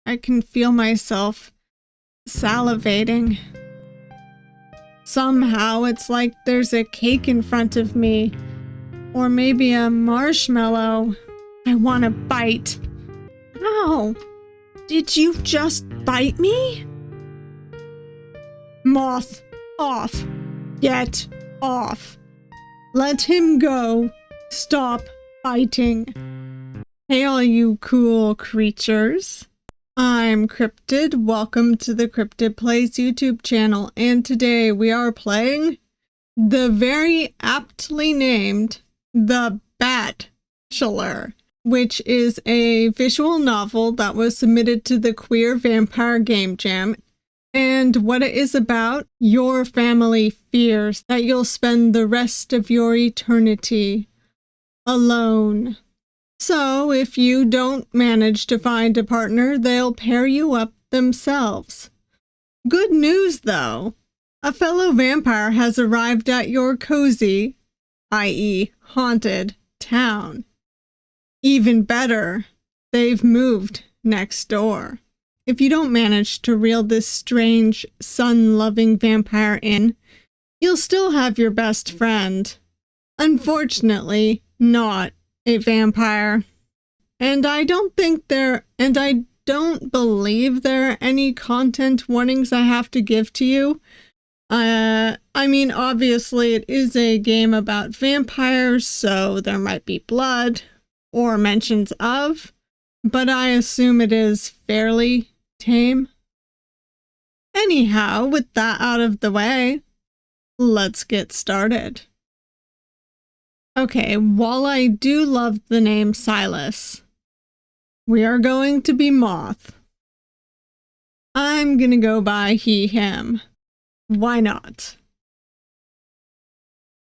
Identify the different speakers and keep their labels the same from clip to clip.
Speaker 1: I can feel myself salivating. Somehow it's like there's a cake in front of me, or maybe a marshmallow. I want to bite. Ow! Did you just bite me? Moth, off. Get off. Let him go. Stop biting. Hey all you cool creatures. I'm Cryptid. Welcome to the Cryptid Plays YouTube channel, and today we are playing the very aptly named The Batchelor, which is a visual novel that was submitted to the Queer Vampire Game Jam. And what it is about, your family fears that you'll spend the rest of your eternity alone. So if you don't manage to find a partner, they'll pair you up themselves. Good news though, a fellow vampire has arrived at your cozy, i.e. haunted, town. Even better, they've moved next door. If you don't manage to reel this strange, sun-loving vampire in, you'll still have your best friend. Unfortunately, not a vampire. And I don't believe there are any content warnings I have to give to you. I mean, obviously it is a game about vampires, so there might be blood or mentions of, but I assume it is fairly tame. Anyhow, with that out of the way, let's get started. Okay, while I do love the name Silas, we are going to be Moth. I'm gonna go by he, him. Why not?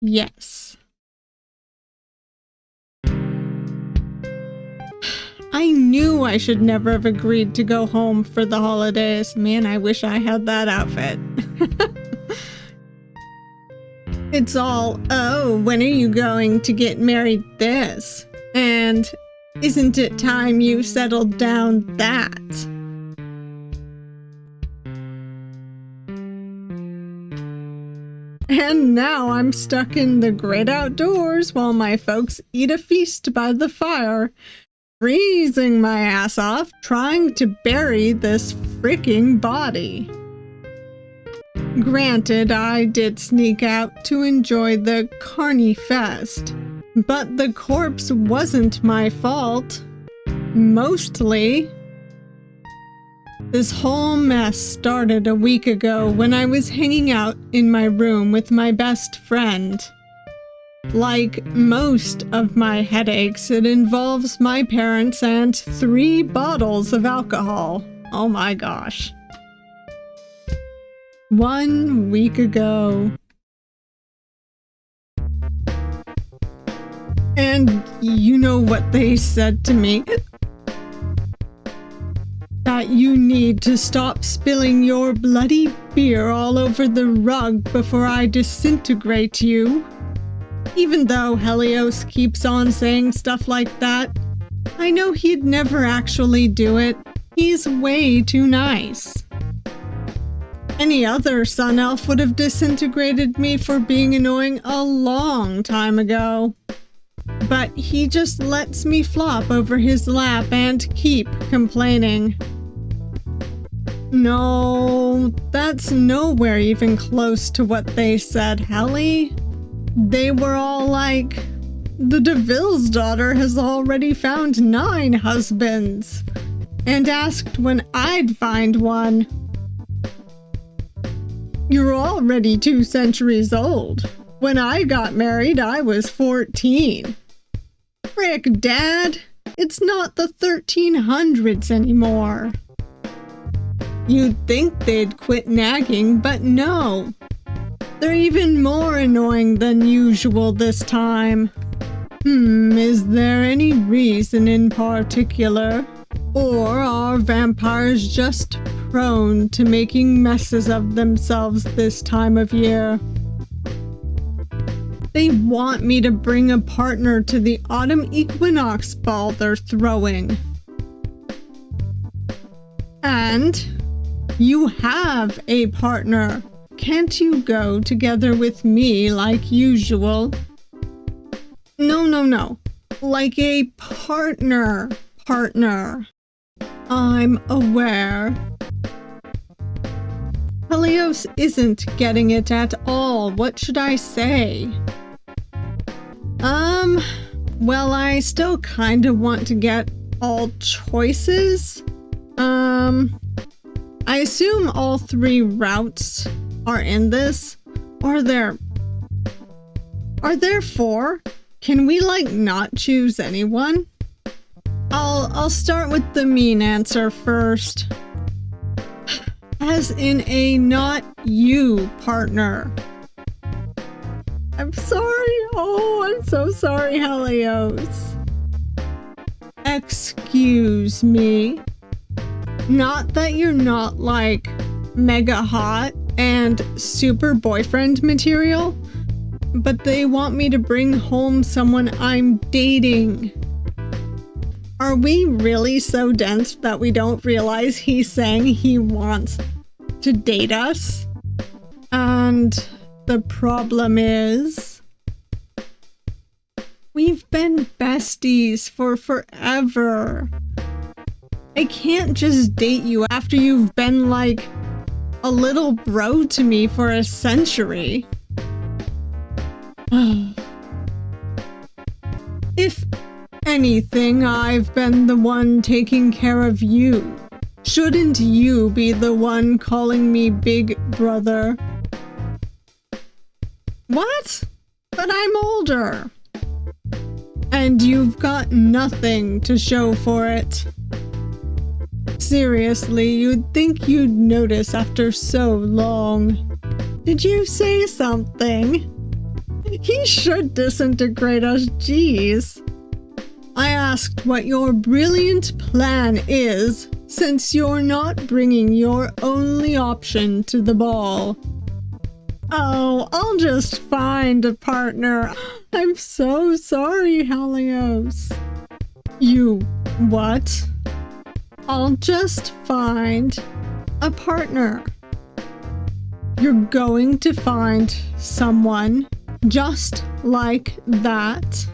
Speaker 1: Yes. I knew I should never have agreed to go home for the holidays. Man, I wish I had that outfit. It's all, oh, when are you going to get married this? And isn't it time you settled down that? And now I'm stuck in the great outdoors while my folks eat a feast by the fire, freezing my ass off trying to bury this freaking body. Granted, I did sneak out to enjoy the Carny Fest, but the corpse wasn't my fault. Mostly. This whole mess started a week ago when I was hanging out in my room with my best friend. Like most of my headaches, it involves my parents and 3 bottles of alcohol. Oh my gosh. 1 week ago. And you know what they said to me? That you need to stop spilling your bloody beer all over the rug before I disintegrate you. Even though Helios keeps on saying stuff like that, I know he'd never actually do it. He's way too nice. Any other sun elf would have disintegrated me for being annoying a long time ago. But he just lets me flop over his lap and keep complaining. No, that's nowhere even close to what they said, Helly. They were all like, the DeVille's daughter has already found 9 husbands, and asked when I'd find one. You're already 2 centuries old. When I got married, I was 14. Frick, Dad, it's not the 1300s anymore. You'd think they'd quit nagging, but no. They're even more annoying than usual this time. Is there any reason in particular? Or are vampires just prone to making messes of themselves this time of year? They want me to bring a partner to the Autumn Equinox ball they're throwing. And you have a partner. Can't you go together with me like usual? No. Like a partner. I'm aware. Helios isn't getting it at all. What should I say? Well, I still kind of want to get all choices. I assume all 3 routes are in this. Are there 4? Can we, like, not choose anyone? I'll start with the mean answer first. As in a not you partner. I'm sorry. Oh, I'm so sorry, Helios. Excuse me. Not that you're not, like, mega hot and super boyfriend material, but they want me to bring home someone I'm dating. Are we really so dense that we don't realize he's saying he wants to date us? And the problem is, we've been besties for forever. I can't just date you after you've been like a little bro to me for a century. If anything, I've been the one taking care of you. Shouldn't you be the one calling me big brother? What? But I'm older. And you've got nothing to show for it. Seriously, you'd think you'd notice after so long. Did you say something? He should disintegrate us, jeez. I asked what your brilliant plan is, since you're not bringing your only option to the ball. Oh, I'll just find a partner. I'm so sorry, Helios. You what? I'll just find a partner. You're going to find someone just like that?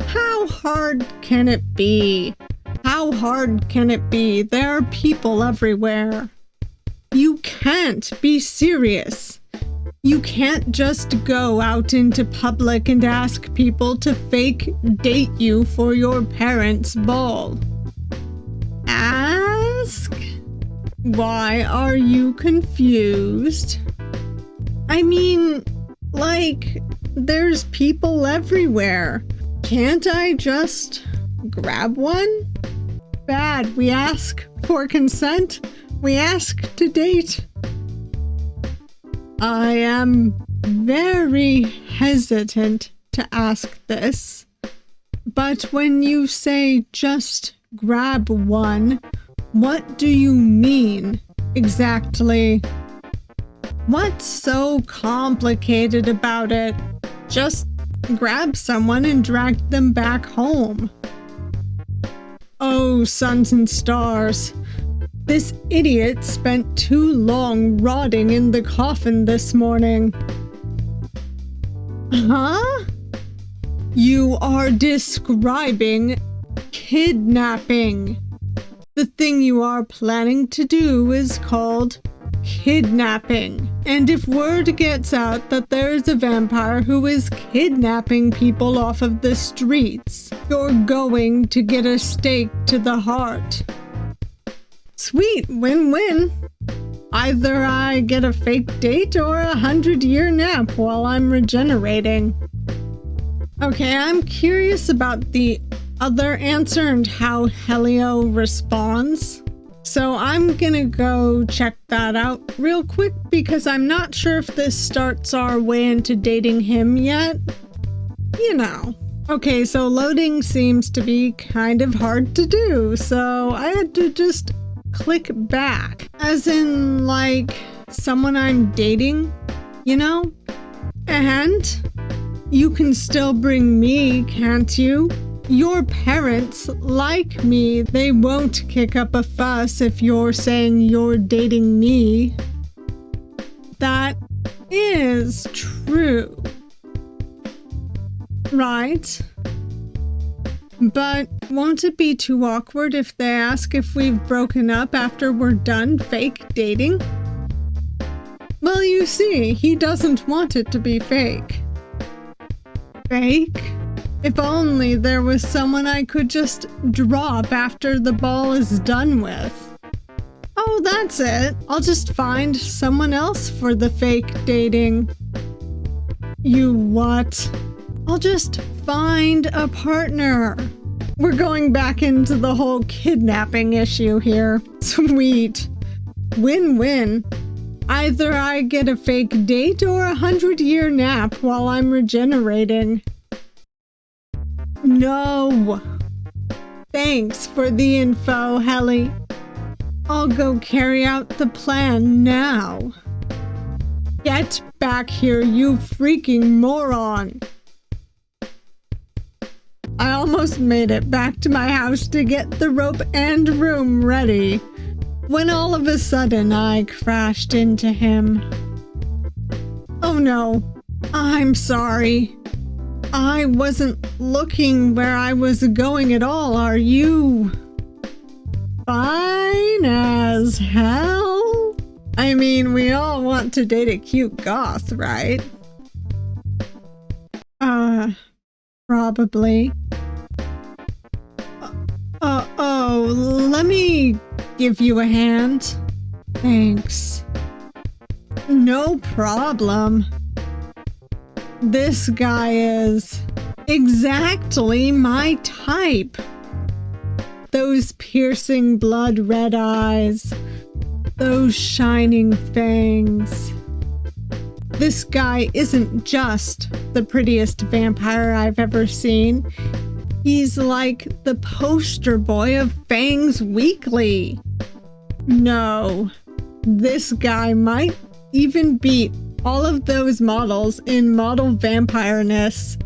Speaker 1: How hard can it be? How hard can it be? There are people everywhere. You can't be serious. You can't just go out into public and ask people to fake date you for your parents' ball. Ask? Why are you confused? I mean, like, there's people everywhere. Can't I just grab one? Bad. We ask for consent. We ask to date. I am very hesitant to ask this, but when you say just grab one, what do you mean exactly? What's so complicated about it? Just grab someone and drag them back home. Oh, suns and stars. This idiot spent too long rotting in the coffin this morning. Huh? You are describing kidnapping. The thing you are planning to do is called kidnapping. And if word gets out that there is a vampire who is kidnapping people off of the streets, you're going to get a stake to the heart. Sweet, win-win. Either I get a fake date or a 100-year nap while I'm regenerating. Okay, I'm curious about the other answer and how Helio responds. So I'm gonna go check that out real quick because I'm not sure if this starts our way into dating him yet. You know. Okay, so loading seems to be kind of hard to do, so I had to just click back. As in, like, someone I'm dating, you know? And you can still bring me, can't you? Your parents like me. They won't kick up a fuss if you're saying you're dating me. That is true. Right? But won't it be too awkward if they ask if we've broken up after we're done fake dating? Well, you see, he doesn't want it to be fake. Fake? If only there was someone I could just drop after the ball is done with. Oh, that's it. I'll just find someone else for the fake dating. You what? I'll just find a partner. We're going back into the whole kidnapping issue here. Sweet. Win-win. Either I get a fake date or a 100-year nap while I'm regenerating. No. Thanks for the info, Heli. I'll go carry out the plan now. Get back here, you freaking moron. I almost made it back to my house to get the rope and room ready, when all of a sudden I crashed into him. Oh no, I'm sorry. I wasn't looking where I was going at all, are you? Fine as hell? I mean, we all want to date a cute goth, right? Probably. Let me give you a hand. Thanks. No problem. This guy is exactly my type. Those piercing blood red eyes, those shining fangs. This guy isn't just the prettiest vampire I've ever seen. He's like the poster boy of Fangs Weekly. No, this guy might even beat all of those models in model vampireness.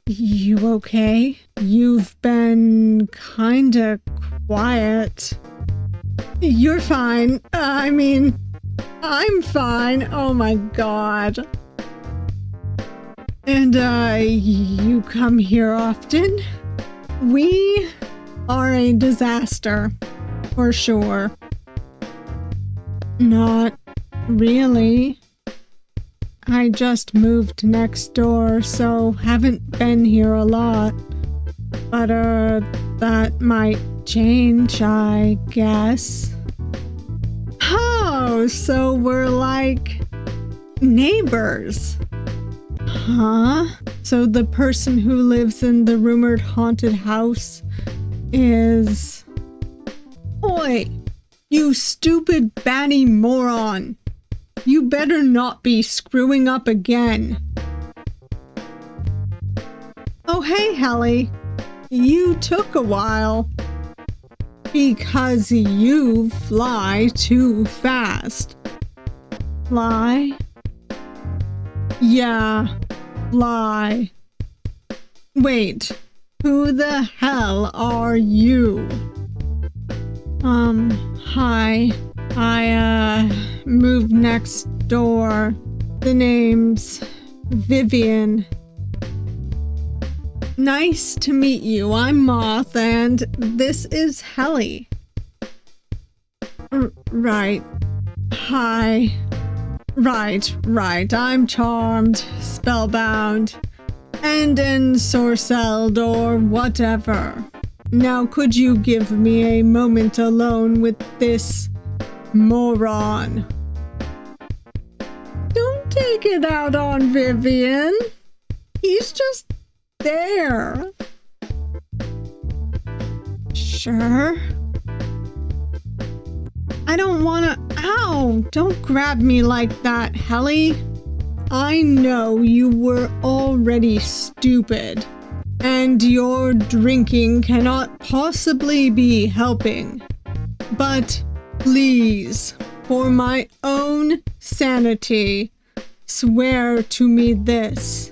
Speaker 1: You okay? You've been kinda quiet. You're fine. I'm fine. Oh my god. And, you come here often? We are a disaster, for sure. Not really. I just moved next door, so haven't been here a lot. But, that might change, I guess. Oh, so we're like neighbors. Huh? So the person who lives in the rumored haunted house is... Oi! You stupid batty moron! You better not be screwing up again. Oh hey, Heli. You took a while. Because you fly too fast. Fly? Yeah, fly. Wait, who the hell are you? Hi. I, moved next door. The name's Vivian. Nice to meet you. I'm Moth, and this is Heli. Right. Hi. Right. I'm charmed, spellbound, and ensorcelled or whatever. Now could you give me a moment alone with this moron? Don't take it out on Vivian. He's just there. Sure. I don't wanna... Ow! Don't grab me like that, Heli. I know you were already stupid, and your drinking cannot possibly be helping. But please, for my own sanity, swear to me this.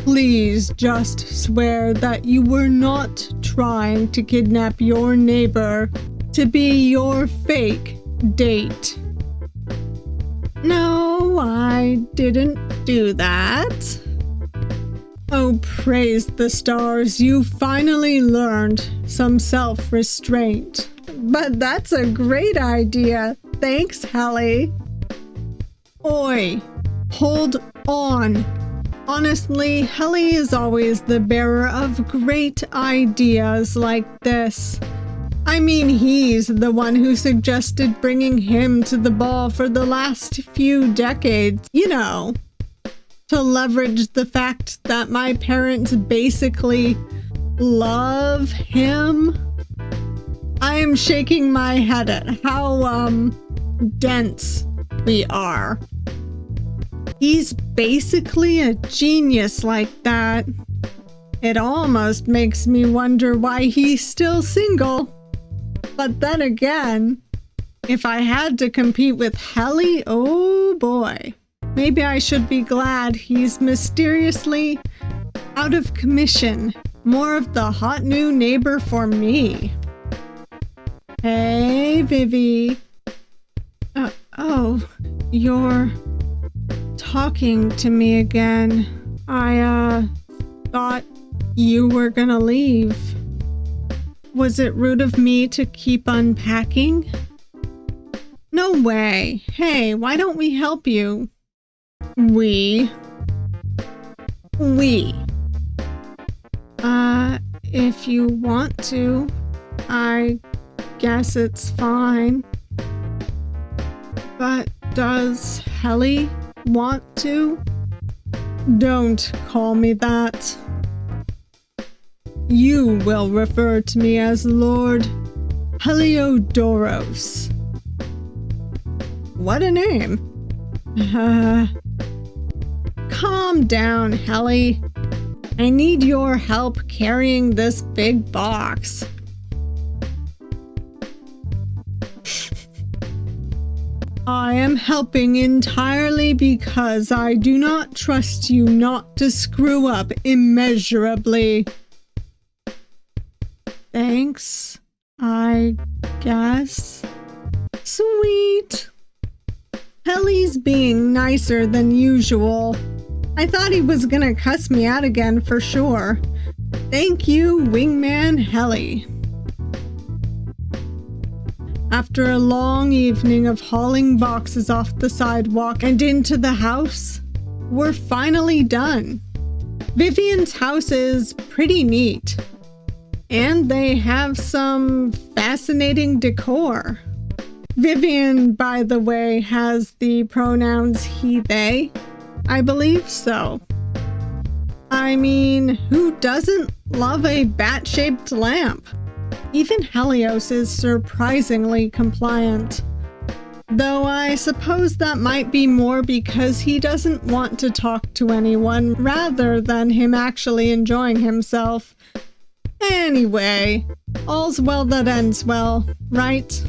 Speaker 1: Please just swear that you were not trying to kidnap your neighbor to be your fake date. No, I didn't do that. Oh, praise the stars, you finally learned some self-restraint. But that's a great idea. Thanks, Heli. Oi, hold on. Honestly, Heli is always the bearer of great ideas like this. I mean, he's the one who suggested bringing him to the ball for the last few decades, you know, to leverage the fact that my parents basically love him. I am shaking my head at how, dense we are. He's basically a genius like that. It almost makes me wonder why he's still single. But then again, if I had to compete with Heli, oh boy. Maybe I should be glad he's mysteriously out of commission. More of the hot new neighbor for me. Hey, Vivi. Oh, you're talking to me again. I, thought you were gonna leave. Was it rude of me to keep unpacking? No way. Hey, why don't we help you? We. If you want to, I guess it's fine. But does Heli want to? Don't call me that. You will refer to me as Lord Heliodorus. What a name. Calm down, Heli. I need your help carrying this big box. I am helping entirely because I do not trust you not to screw up immeasurably. Thanks, I guess. Sweet. Heli's being nicer than usual. I thought he was gonna cuss me out again for sure. Thank you, Wingman Heli. After a long evening of hauling boxes off the sidewalk and into the house, we're finally done. Vivian's house is pretty neat, and they have some fascinating decor. Vivian, by the way, has the pronouns he, they. I believe so. I mean, who doesn't love a bat-shaped lamp? Even Helios is surprisingly compliant. Though I suppose that might be more because he doesn't want to talk to anyone rather than him actually enjoying himself. Anyway, all's well that ends well, right?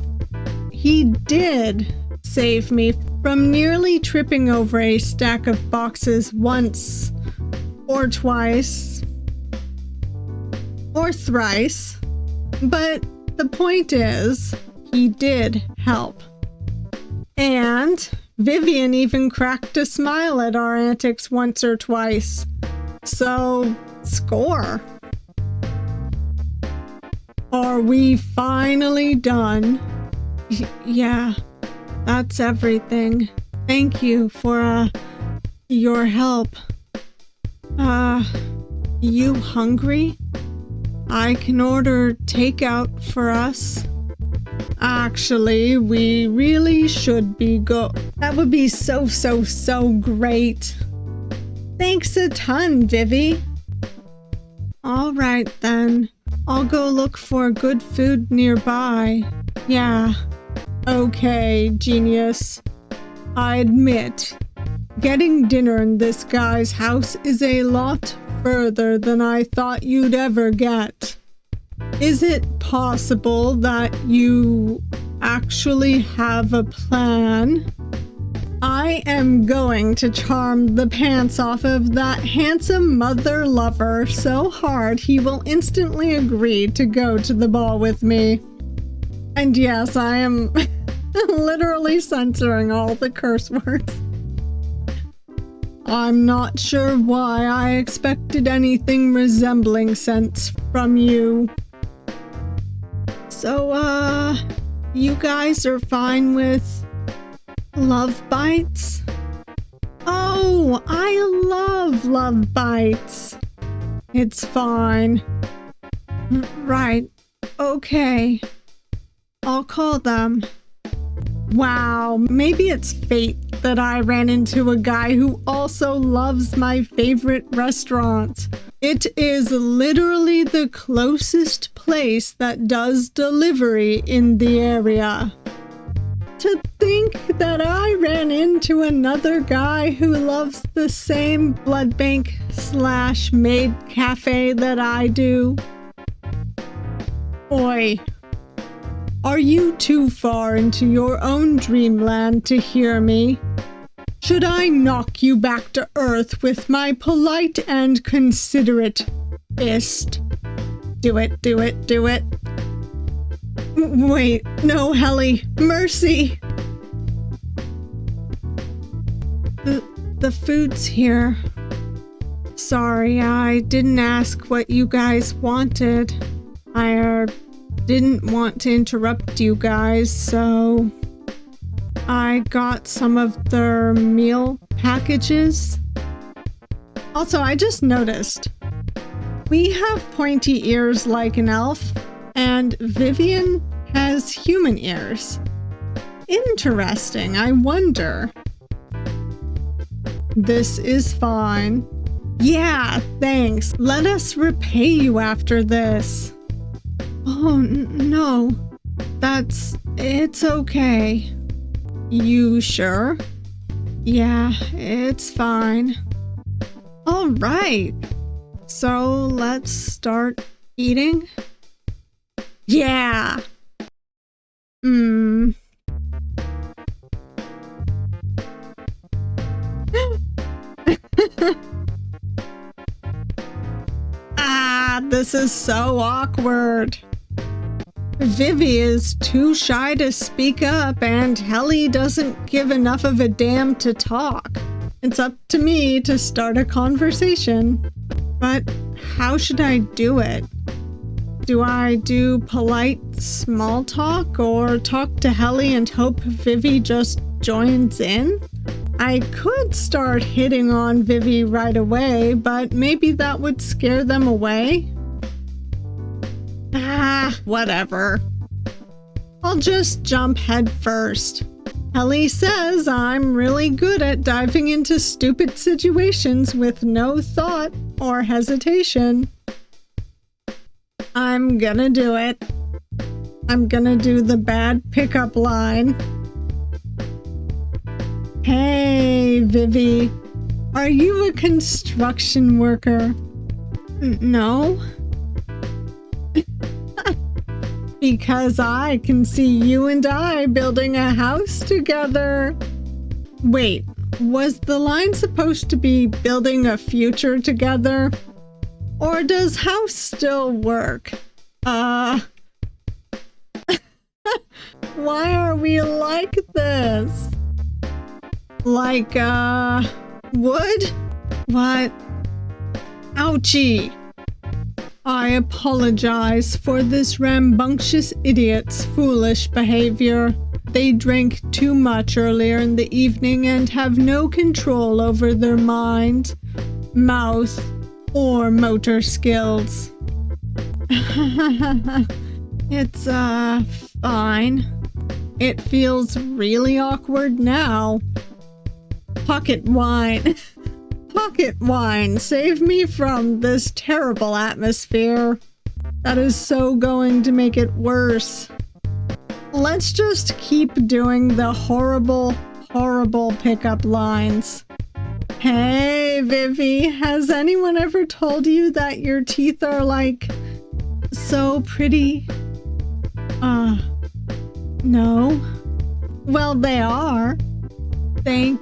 Speaker 1: He did save me from nearly tripping over a stack of boxes once, or twice, or thrice. But the point is, he did help. And Vivian even cracked a smile at our antics once or twice. So, score. Are we finally done? Yeah, that's everything. Thank you for, your help. You hungry? I can order takeout for us. Actually, we really should be That would be so great. Thanks a ton, Vivi. All right then. I'll go look for good food nearby. Yeah. Okay, genius. I admit, getting dinner in this guy's house is a lot further than I thought you'd ever get. Is it possible that you actually have a plan? I am going to charm the pants off of that handsome mother lover so hard he will instantly agree to go to the ball with me. And yes, I am literally censoring all the curse words. I'm not sure why I expected anything resembling sense from you. So, you guys are fine with love bites? Oh, I love love bites. It's fine. Right. Okay. I'll call them. Wow, maybe it's fate that I ran into a guy who also loves my favorite restaurant. It is literally the closest place that does delivery in the area. To think that I ran into another guy who loves the same blood bank / maid cafe that I do. Oi. Are you too far into your own dreamland to hear me? Should I knock you back to earth with my polite and considerate fist? Do it, do it, do it. Wait, no, Heli, mercy. The food's here. Sorry, I didn't ask what you guys wanted. I didn't want to interrupt you guys, so I got some of their meal packages. Also, I just noticed we have pointy ears like an elf, and Vivian has human ears. Interesting, I wonder. This is fine. Yeah, thanks. Let us repay you after this. Oh, no. It's okay. You sure? Yeah, it's fine. All right. So let's start eating? Yeah. This is so awkward. Vivi is too shy to speak up, and Heli doesn't give enough of a damn to talk. It's up to me to start a conversation. But how should I do it? Do I do polite small talk, or talk to Heli and hope Vivi just joins in? I could start hitting on Vivi right away, but maybe that would scare them away. Whatever. I'll just jump head first. Heli says I'm really good at diving into stupid situations with no thought or hesitation. I'm gonna do it. I'm gonna do the bad pickup line. Hey, Vivi. Are you a construction worker? No. Because I can see you and I building a house together. Wait, was the line supposed to be building a future together? Or does house still work? Why are we like this? Like, wood? What? Ouchie. I apologize for this rambunctious idiot's foolish behavior. They drank too much earlier in the evening and have no control over their mind, mouth, or motor skills. It's, fine. It feels really awkward now. Pocket wine. Pocket wine, save me from this terrible atmosphere. That is so going to make it worse. Let's just keep doing the horrible, horrible pickup lines. Hey, Vivi, has anyone ever told you that your teeth are like so pretty? No. Well, they are. Thank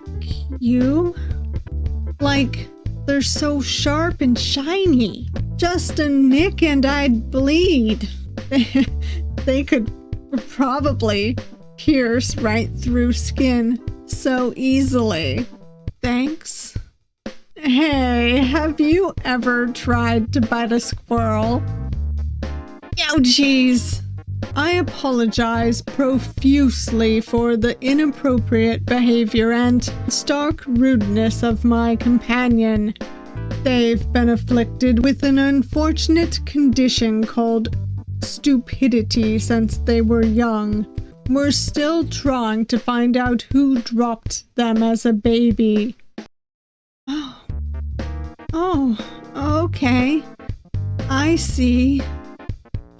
Speaker 1: you. Like, they're so sharp and shiny. Just a nick and I'd bleed. They could probably pierce right through skin so easily. Thanks. Hey, have you ever tried to bite a squirrel? Ouchies! I apologize profusely for the inappropriate behavior and stark rudeness of my companion. They've been afflicted with an unfortunate condition called stupidity since they were young. We're still trying to find out who dropped them as a baby. Oh, okay. I see.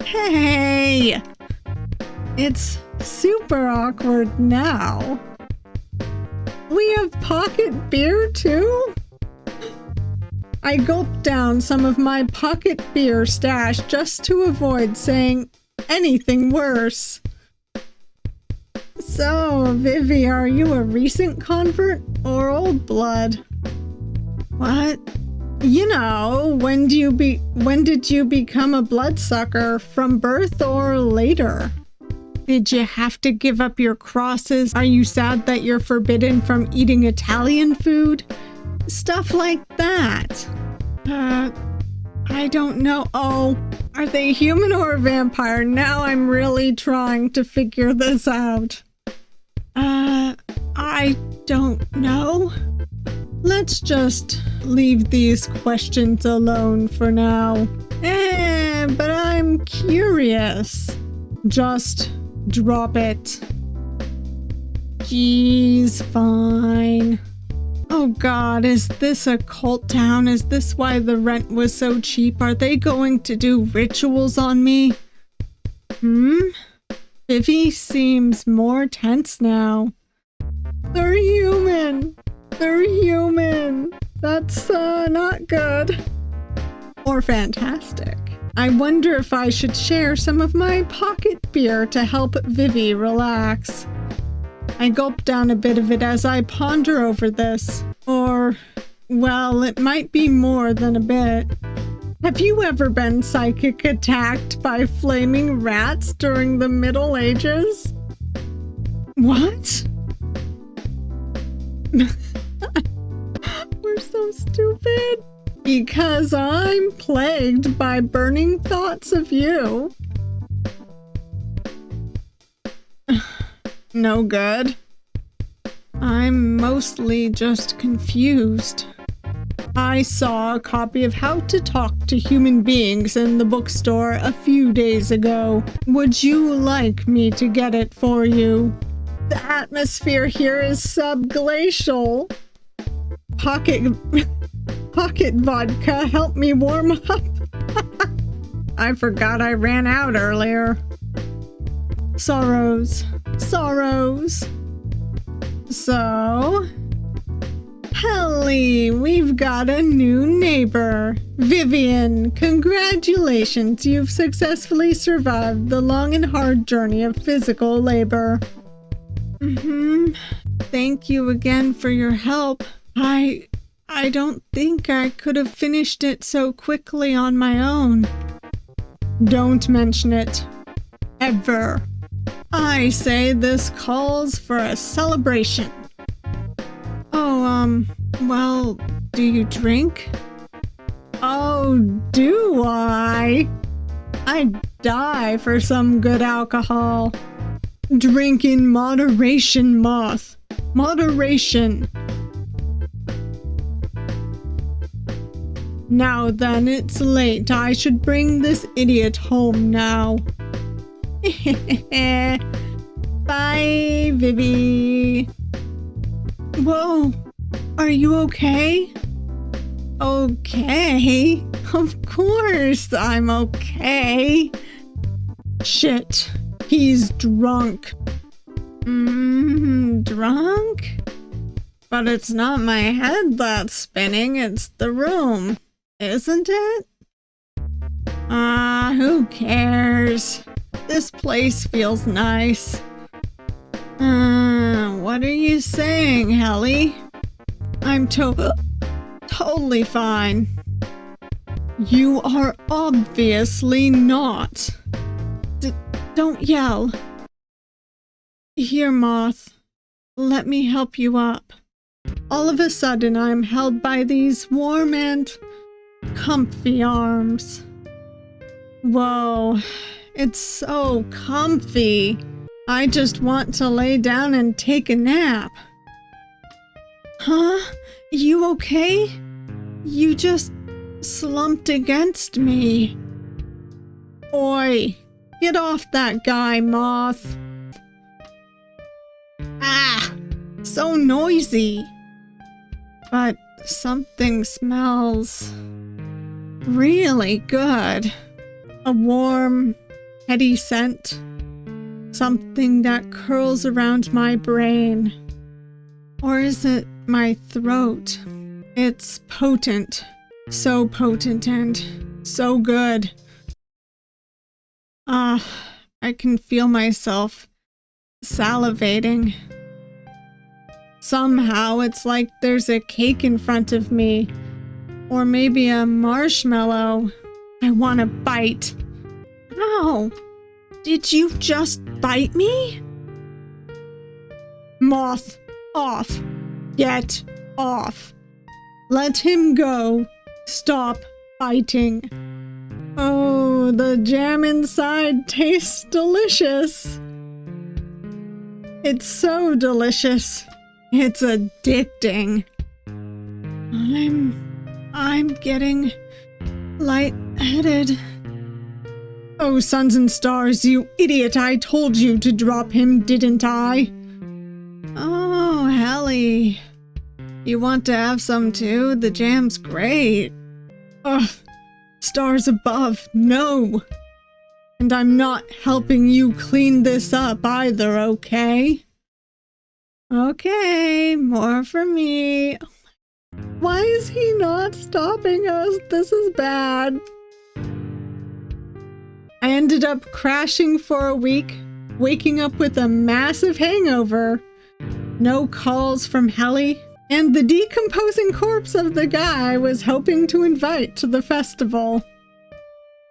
Speaker 1: Hey! It's super awkward now. We have pocket beer too? I gulped down some of my pocket beer stash just to avoid saying anything worse. So, Vivi, are you a recent convert or old blood? What? You know, when did you become a bloodsucker, from birth or later? Did you have to give up your crosses? Are you sad that you're forbidden from eating Italian food? Stuff like that. I don't know. Oh, are they human or vampire? Now I'm really trying to figure this out. I don't know. Let's just leave these questions alone for now. But I'm curious. Just drop it. Jeez, fine. Oh god, is this a cult town? Is this why the rent was so cheap? Are they going to do rituals on me? Vivi seems more tense now. They're human. They're human. That's not good. Or fantastic. I wonder if I should share some of my pocket beer to help Vivi relax. I gulp down a bit of it as I ponder over this. Or, well, it might be more than a bit. Have you ever been psychic attacked by flaming rats during the Middle Ages? What? We're so stupid. Because I'm plagued by burning thoughts of you. No good. I'm mostly just confused. I saw a copy of How to Talk to Human Beings in the bookstore a few days ago. Would you like me to get it for you? The atmosphere here is subglacial. Pocket vodka, help me warm up. I forgot I ran out earlier. Sorrows. So, Helly, we've got a new neighbor. Vivian, congratulations, you've successfully survived the long and hard journey of physical labor. Thank you again for your help. I don't think I could have finished it so quickly on my own. Don't mention it. Ever. I say this calls for a celebration. Oh, well, do you drink? Oh, do I? I'd die for some good alcohol. Drink in moderation, Moth. Moderation. Now then, it's late. I should bring this idiot home now. Bye, Vivi. Whoa, are you okay? Okay, of course I'm okay. Shit, he's drunk. Drunk? But it's not my head that's spinning, it's the room, isn't it? Who cares? This place feels nice. What are you saying, Helly? I'm totally fine. You are obviously not. Don't yell. Here, Moth. Let me help you up. All of a sudden, I'm held by these warm and comfy arms. Whoa, it's so comfy. I just want to lay down and take a nap. Huh? You okay? You just slumped against me. Oi, get off that guy, Moth. Ah, so noisy. But something smells really good. A warm, heady scent. Something that curls around my brain. Or is it my throat? It's potent. So potent and so good. I can feel myself salivating. Somehow it's like there's a cake in front of me. Or maybe a marshmallow. I want to bite. Ow! Did you just bite me? Moth, off. Get off. Let him go. Stop biting. Oh, the jam inside tastes delicious. It's so delicious. It's addicting. I'm getting lightheaded. Oh, suns and stars, you idiot. I told you to drop him, didn't I? Oh, Helly. You want to have some too? The jam's great. Ugh. Stars above, no. And I'm not helping you clean this up either, okay? Okay, more for me. Why is he not stopping us? This is bad. I ended up crashing for a week, waking up with a massive hangover, no calls from Helly, and the decomposing corpse of the guy I was hoping to invite to the festival.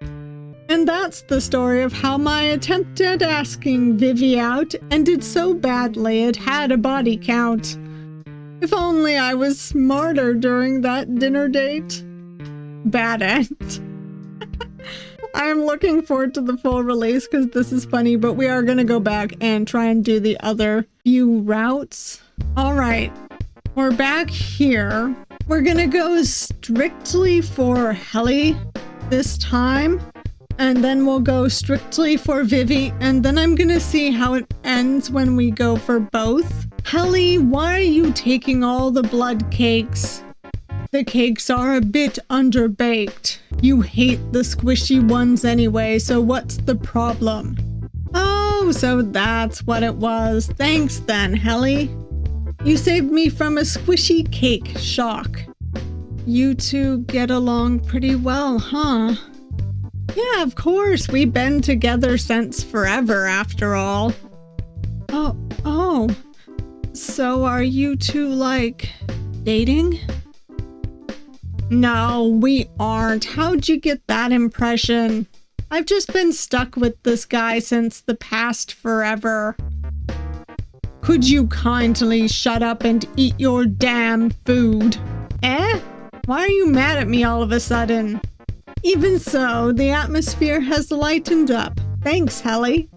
Speaker 1: And that's the story of how my attempt at asking Vivi out ended so badly it had a body count. If only I was smarter during that dinner date. Bad end. I'm looking forward to the full release because this is funny, but we are going to go back and try and do the other few routes. All right, we're back here. We're going to go strictly for Helly this time, and then we'll go strictly for Vivi, and then I'm going to see how it ends when we go for both. Helly, why are you taking all the blood cakes? The cakes are a bit underbaked. You hate the squishy ones anyway, so what's the problem? Oh, so that's what it was. Thanks then, Helly. You saved me from a squishy cake shock. You two get along pretty well, huh? Yeah, of course. We've been together since forever, after all. Oh. So are you two, like, dating? No, we aren't. How'd you get that impression? I've just been stuck with this guy since the past forever. Could you kindly shut up and eat your damn food? Eh? Why are you mad at me all of a sudden? Even so, the atmosphere has lightened up. Thanks, Helly.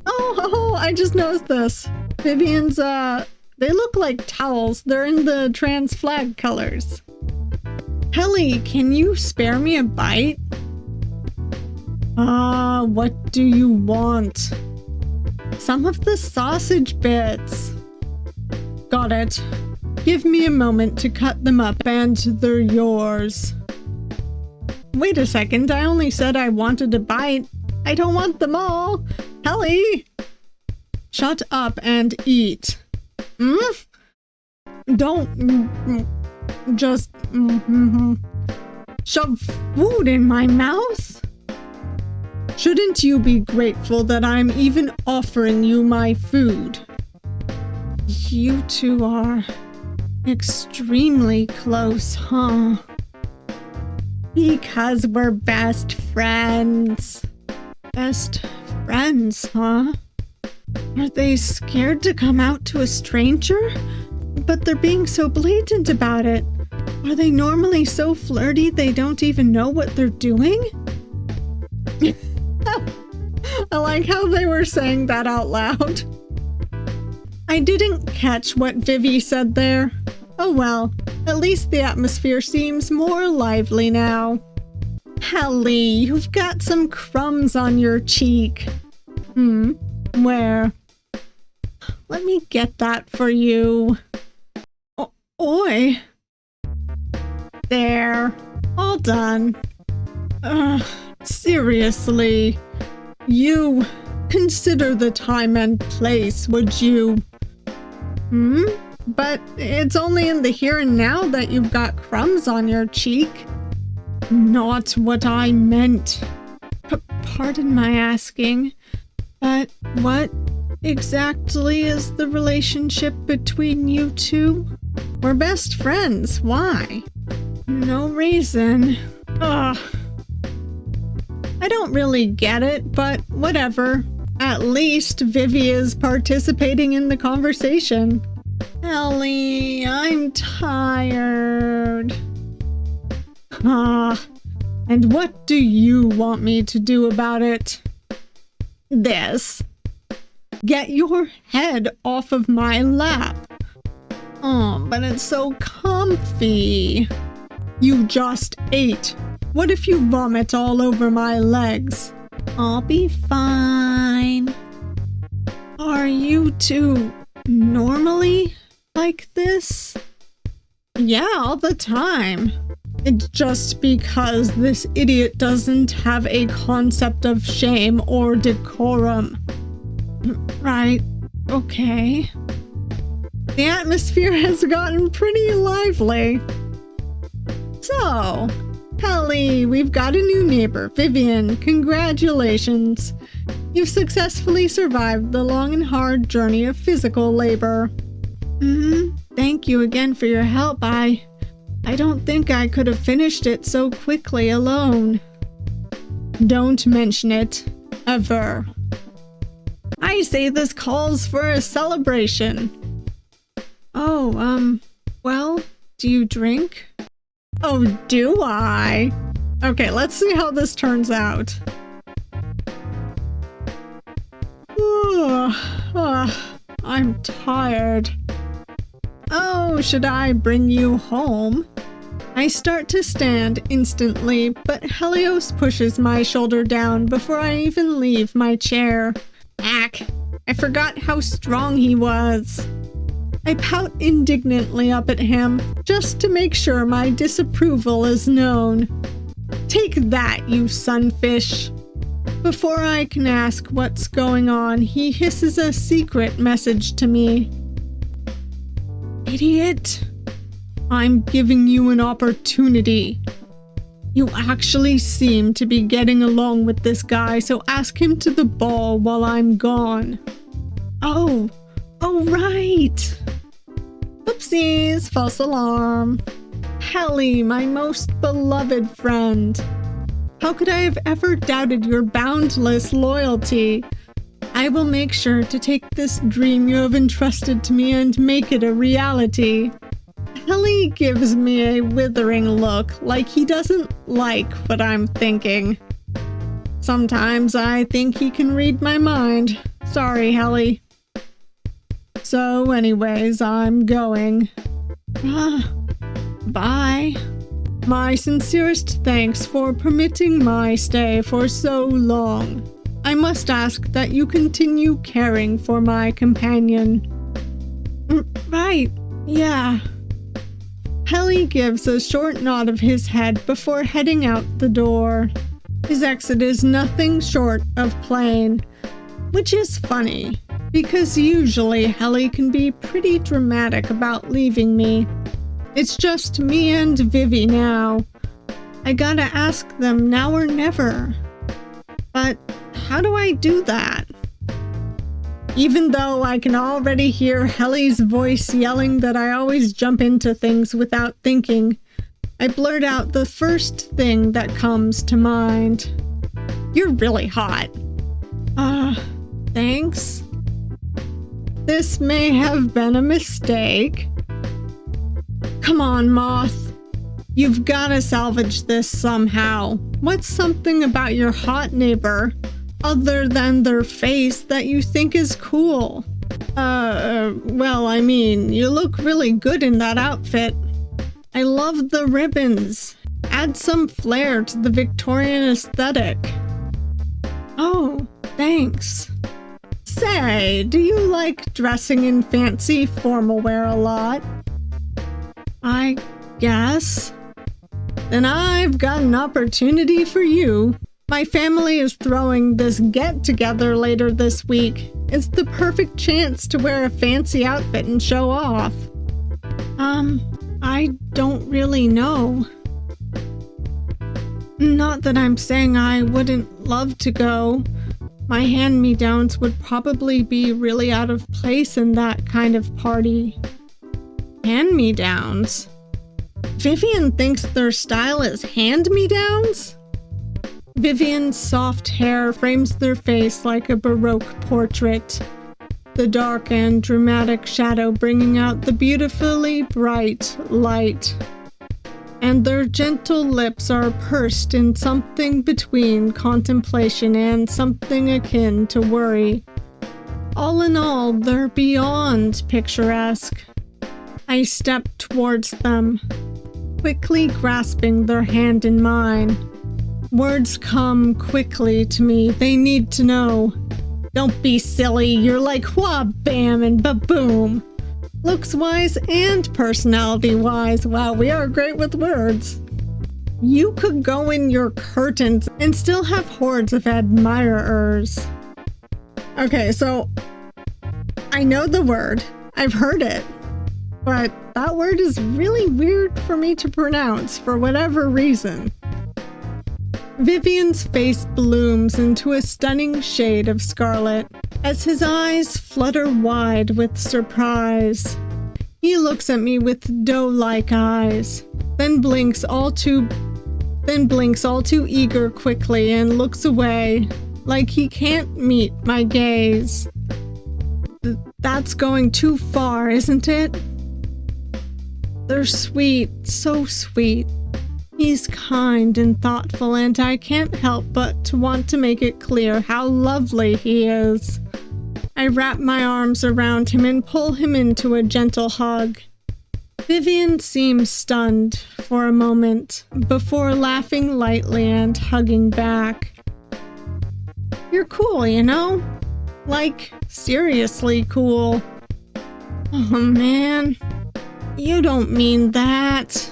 Speaker 1: Oh, I just noticed this. Vivian's, they look like towels. They're in the trans flag colors. Helly, can you spare me a bite? What do you want? Some of the sausage bits. Got it. Give me a moment to cut them up and they're yours. Wait a second, I only said I wanted a bite. I don't want them all. Helly! Shut up and eat. Don't just shove food in my mouth? Shouldn't you be grateful that I'm even offering you my food? You two are extremely close, huh? Because we're best friends. Best friends, huh? Are they scared to come out to a stranger? But they're being so blatant about it. Are they normally so flirty they don't even know what they're doing? I like how they were saying that out loud. I didn't catch what Vivi said there. Oh well, at least the atmosphere seems more lively now. Helly, you've got some crumbs on your cheek. Where? Let me get that for you. Oi. There. All done. Seriously. You consider the time and place, would you? But it's only in the here and now that you've got crumbs on your cheek. Not what I meant. Pardon my asking, but what exactly is the relationship between you two? We're best friends. Why? No reason. Ugh. I don't really get it, but whatever. At least Vivi is participating in the conversation. Ellie, I'm tired. And what do you want me to do about it? This. Get your head off of my lap. Oh, but it's so comfy. You just ate. What if you vomit all over my legs? I'll be fine. Are you two normally like this? Yeah, all the time. It's just because this idiot doesn't have a concept of shame or decorum. Right, okay. The atmosphere has gotten pretty lively. So, Helly, we've got a new neighbor, Vivian. Congratulations. You've successfully survived the long and hard journey of physical labor. Thank you again for your help. I don't think I could have finished it so quickly alone. Don't mention it. Ever. I say this calls for a celebration. Oh, well, do you drink? Oh, do I? Okay, let's see how this turns out. I'm tired. Oh, should I bring you home? I start to stand instantly, but Helios pushes my shoulder down before I even leave my chair. Ack, I forgot how strong he was. I pout indignantly up at him, just to make sure my disapproval is known. Take that, you sunfish. Before I can ask what's going on, he hisses a secret message to me. Idiot. I'm giving you an opportunity. You actually seem to be getting along with this guy, so ask him to the ball while I'm gone. Oh, right. Oopsies, false alarm. Helly, my most beloved friend. How could I have ever doubted your boundless loyalty? I will make sure to take this dream you have entrusted to me and make it a reality. Helly gives me a withering look, like he doesn't like what I'm thinking. Sometimes I think he can read my mind. Sorry, Helly. So anyways, I'm going. Bye. My sincerest thanks for permitting my stay for so long. I must ask that you continue caring for my companion. Right, yeah. Helly gives a short nod of his head before heading out the door. His exit is nothing short of plain, which is funny, because usually Helly can be pretty dramatic about leaving me. It's just me and Vivi now. I gotta ask them now or never. But how do I do that? Even though I can already hear Helly's voice yelling that I always jump into things without thinking, I blurt out the first thing that comes to mind. You're really hot. Thanks. This may have been a mistake. Come on, Moth. You've gotta salvage this somehow. What's something about your hot neighbor, other than their face, that you think is cool? Well, I mean, you look really good in that outfit. I love the ribbons. Add some flair to the Victorian aesthetic. Oh, thanks. Say, do you like dressing in fancy formal wear a lot? I guess. Then I've got an opportunity for you. My family is throwing this get-together later this week. It's the perfect chance to wear a fancy outfit and show off. I don't really know. Not that I'm saying I wouldn't love to go. My hand-me-downs would probably be really out of place in that kind of party. Hand-me-downs? Vivian thinks their style is hand-me-downs? Vivian's soft hair frames their face like a Baroque portrait, the dark and dramatic shadow bringing out the beautifully bright light. And their gentle lips are pursed in something between contemplation and something akin to worry. All in all, they're beyond picturesque. I step towards them, quickly grasping their hand in mine. Words come quickly to me. They need to know. Don't be silly. You're like wha-bam and ba-boom. Looks-wise and personality-wise. Wow, we are great with words. You could go in your curtains and still have hordes of admirers. Okay, so I know the word. I've heard it. But that word is really weird for me to pronounce for whatever reason. Vivian's face blooms into a stunning shade of scarlet as his eyes flutter wide with surprise. He looks at me with doe-like eyes, then blinks all too eager quickly and looks away, like he can't meet my gaze. That's going too far, isn't it? They're sweet, so sweet. He's kind and thoughtful, and I can't help but to want to make it clear how lovely he is. I wrap my arms around him and pull him into a gentle hug. Vivian seems stunned for a moment, before laughing lightly and hugging back. You're cool, you know? Like, seriously cool. Oh man, you don't mean that.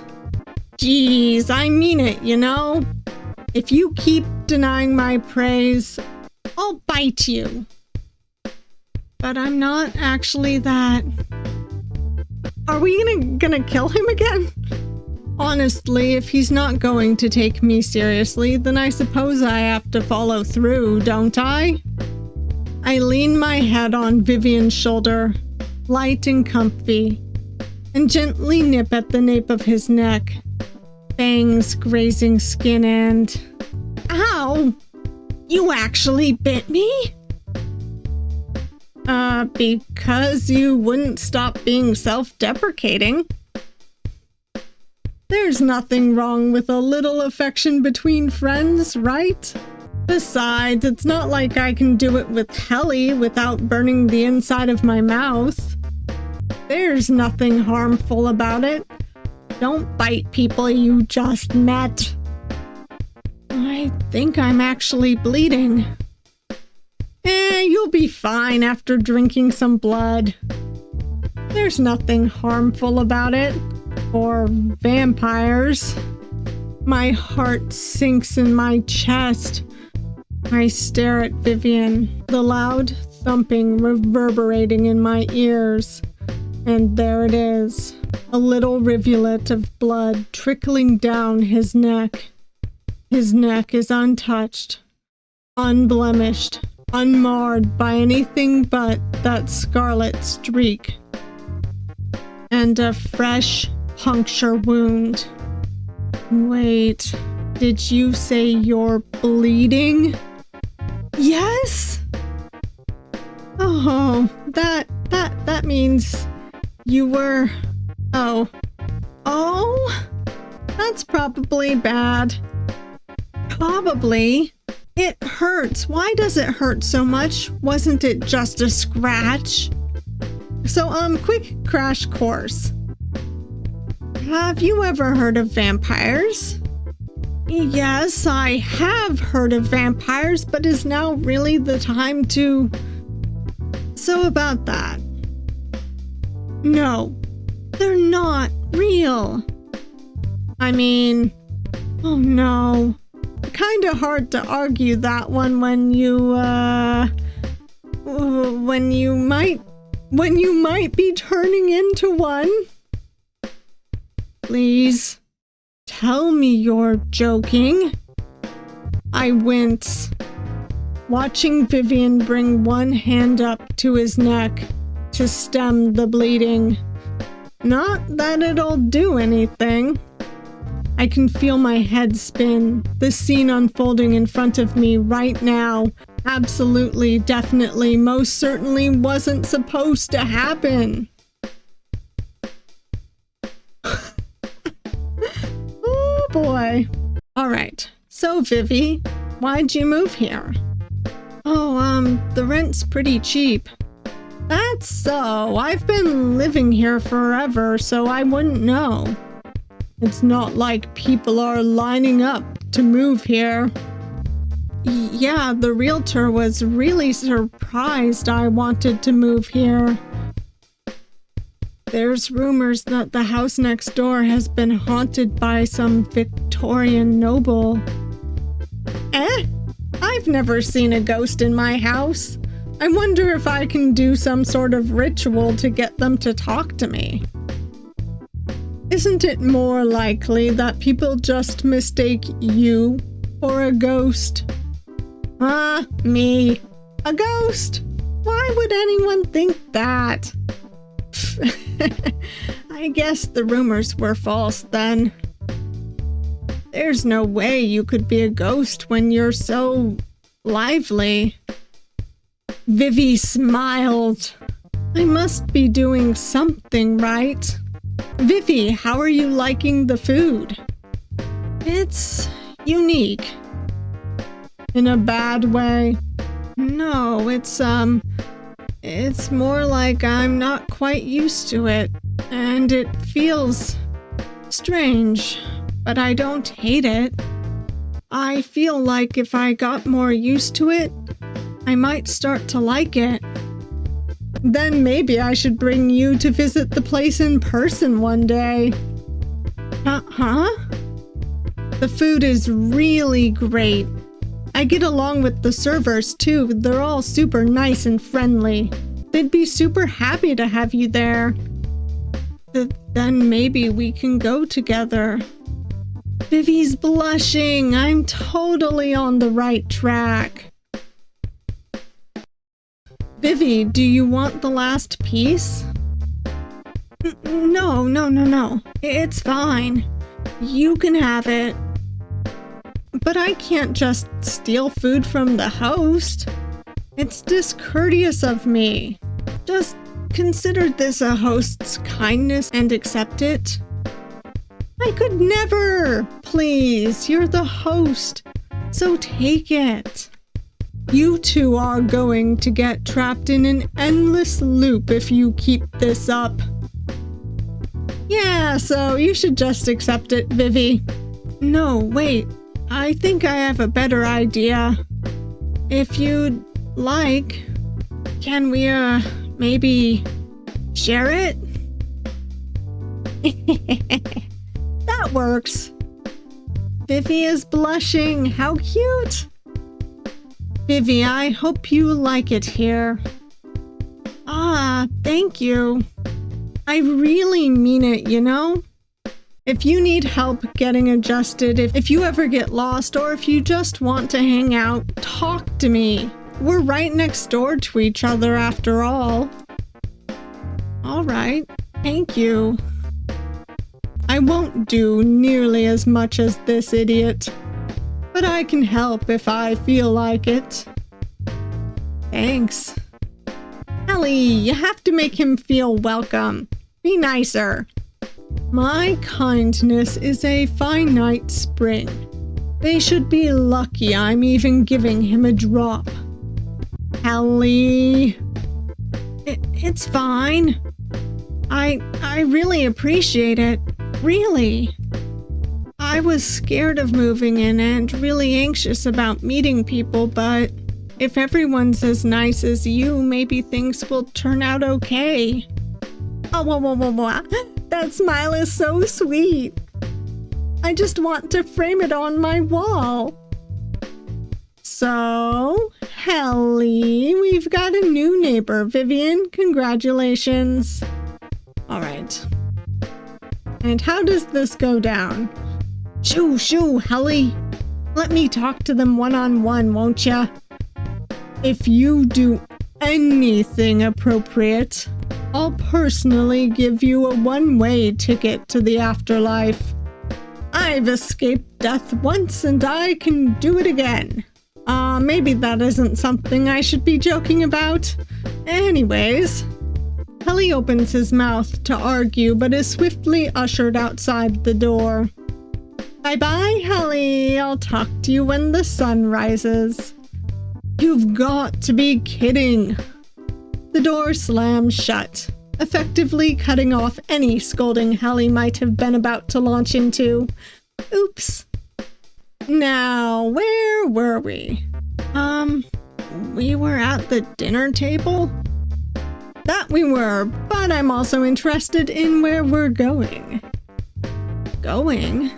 Speaker 1: Jeez, I mean it, you know? If you keep denying my praise, I'll bite you. But I'm not actually that. Are we gonna kill him again? Honestly, if he's not going to take me seriously, then I suppose I have to follow through, don't I? I lean my head on Vivian's shoulder, light and comfy, and gently nip at the nape of his neck. Fangs grazing skin and... Ow! You actually bit me? Because you wouldn't stop being self-deprecating. There's nothing wrong with a little affection between friends, right? Besides, it's not like I can do it with Helly without burning the inside of my mouth. There's nothing harmful about it. Don't bite people you just met. I think I'm actually bleeding. You'll be fine after drinking some blood. There's nothing harmful about it. Or vampires. My heart sinks in my chest. I stare at Vivian, the loud thumping reverberating in my ears. And there it is, a little rivulet of blood trickling down his neck. His neck is untouched, unblemished, unmarred by anything but that scarlet streak and a fresh puncture wound. Wait, did you say you're bleeding? Yes? Oh, that means you were... Oh, that's probably bad. Probably. It hurts. Why does it hurt so much? Wasn't it just a scratch? So, quick crash course. Have you ever heard of vampires? Yes, I have heard of vampires, but is now really the time to... So about that. No, they're not real. I mean, oh no. Kinda hard to argue that one when you might be turning into one. Please, tell me you're joking. I wince, watching Vivian bring one hand up to his neck to stem the bleeding. Not that it'll do anything. I can feel my head spin, the scene unfolding in front of me right now. Absolutely, definitely, most certainly wasn't supposed to happen. Oh boy. Alright, so Vivi, why'd you move here? Oh, the rent's pretty cheap. That's so. I've been living here forever, so I wouldn't know. It's not like people are lining up to move here. Yeah, the realtor was really surprised I wanted to move here. There's rumors that the house next door has been haunted by some Victorian noble. I've never seen a ghost in my house. I wonder if I can do some sort of ritual to get them to talk to me. Isn't it more likely that people just mistake you for a ghost? Me. A ghost? Why would anyone think that? I guess the rumors were false then. There's no way you could be a ghost when you're so lively. Vivi smiled. I must be doing something right. Vivi, how are you liking the food? It's unique. In a bad way? No, it's more like I'm not quite used to it, and it feels strange, but I don't hate it. I feel like if I got more used to it, I might start to like it. Then maybe I should bring you to visit the place in person one day. Huh? The food is really great. I get along with the servers too. They're all super nice and friendly. They'd be super happy to have you there. Then maybe we can go together. Vivi's blushing. I'm totally on the right track. Vivi, do you want the last piece? No. It's fine. You can have it. But I can't just steal food from the host. It's discourteous of me. Just consider this a host's kindness and accept it. I could never. Please, you're the host, so take it. You two are going to get trapped in an endless loop if you keep this up. Yeah, so you should just accept it, Vivi. No, wait. I think I have a better idea. If you'd like, can we, maybe share it? That works. Vivi is blushing. How cute. Vivi, I hope you like it here. Thank you. I really mean it, you know? If you need help getting adjusted, if you ever get lost, or if you just want to hang out, talk to me. we're right next door to each other after all. All right, thank you. I won't do nearly as much as this idiot, but I can help if I feel like it. Thanks. Ellie, you have to make him feel welcome. Be nicer. My kindness is a finite spring. They should be lucky I'm even giving him a drop. Ellie. It's fine. I really appreciate it. Really. I was scared of moving in and really anxious about meeting people, but if everyone's as nice as you, maybe things will turn out okay. Oh, whoa. That smile is so sweet. I just want to frame it on my wall. So, Helly, we've got a new neighbor. Vivian, congratulations. All right. And how does this go down? Shoo, Helly. Let me talk to them one-on-one, won't ya? If you do anything appropriate, I'll personally give you a one-way ticket to the afterlife. I've escaped death once and I can do it again. Maybe that isn't something I should be joking about. Anyways, Helly opens his mouth to argue but is swiftly ushered outside the door. Bye-bye, Helly. I'll talk to you when the sun rises. You've got to be kidding. The door slams shut, effectively cutting off any scolding Helly might have been about to launch into. Oops. Now, where were we? We were at the dinner table? That we were, but I'm also interested in where we're going. Going?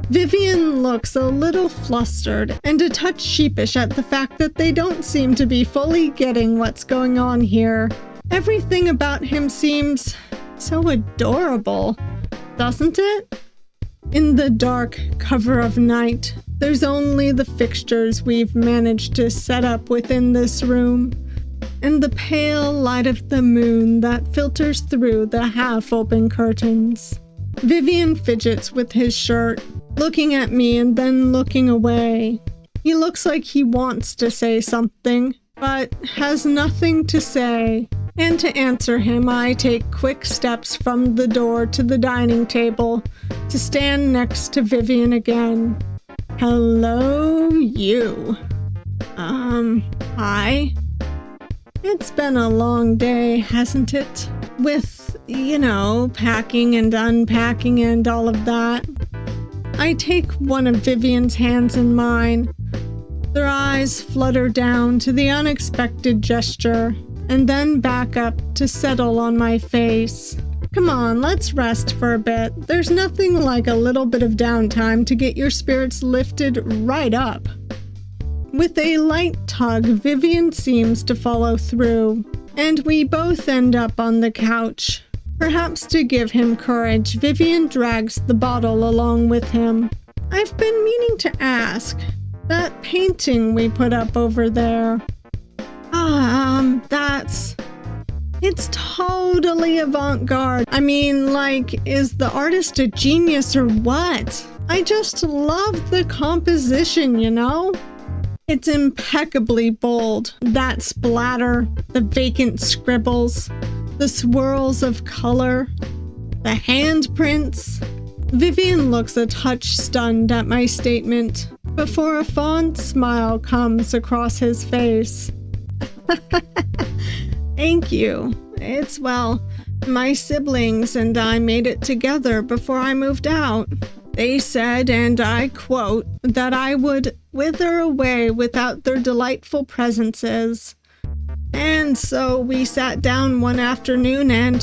Speaker 1: Vivian looks a little flustered and a touch sheepish at the fact that they don't seem to be fully getting what's going on here. Everything about him seems so adorable, doesn't it? In the dark cover of night, there's only the fixtures we've managed to set up within this room, and the pale light of the moon that filters through the half-open curtains. Vivian fidgets with his shirt, looking at me and then looking away. He looks like he wants to say something, but has nothing to say. And to answer him, I take quick steps from the door to the dining table to stand next to Vivian again. Hello, you. Hi? It's been a long day, hasn't it? With, packing and unpacking and all of that. I take one of Vivian's hands in mine. Their eyes flutter down to the unexpected gesture, and then back up to settle on my face. Come on, let's rest for a bit. There's nothing like a little bit of downtime to get your spirits lifted right up. With a light tug, Vivian seems to follow through, and we both end up on the couch. Perhaps to give him courage, Vivian drags the bottle along with him. I've been meaning to ask, that painting we put up over there. It's totally avant-garde. I mean, is the artist a genius or what? I just love the composition, It's impeccably bold. That splatter, the vacant scribbles, the swirls of color, the handprints. Vivian looks a touch stunned at my statement before a fond smile comes across his face. Thank you. It's, my siblings and I made it together before I moved out. They said, and I quote, that I would wither away without their delightful presences. And so we sat down one afternoon and,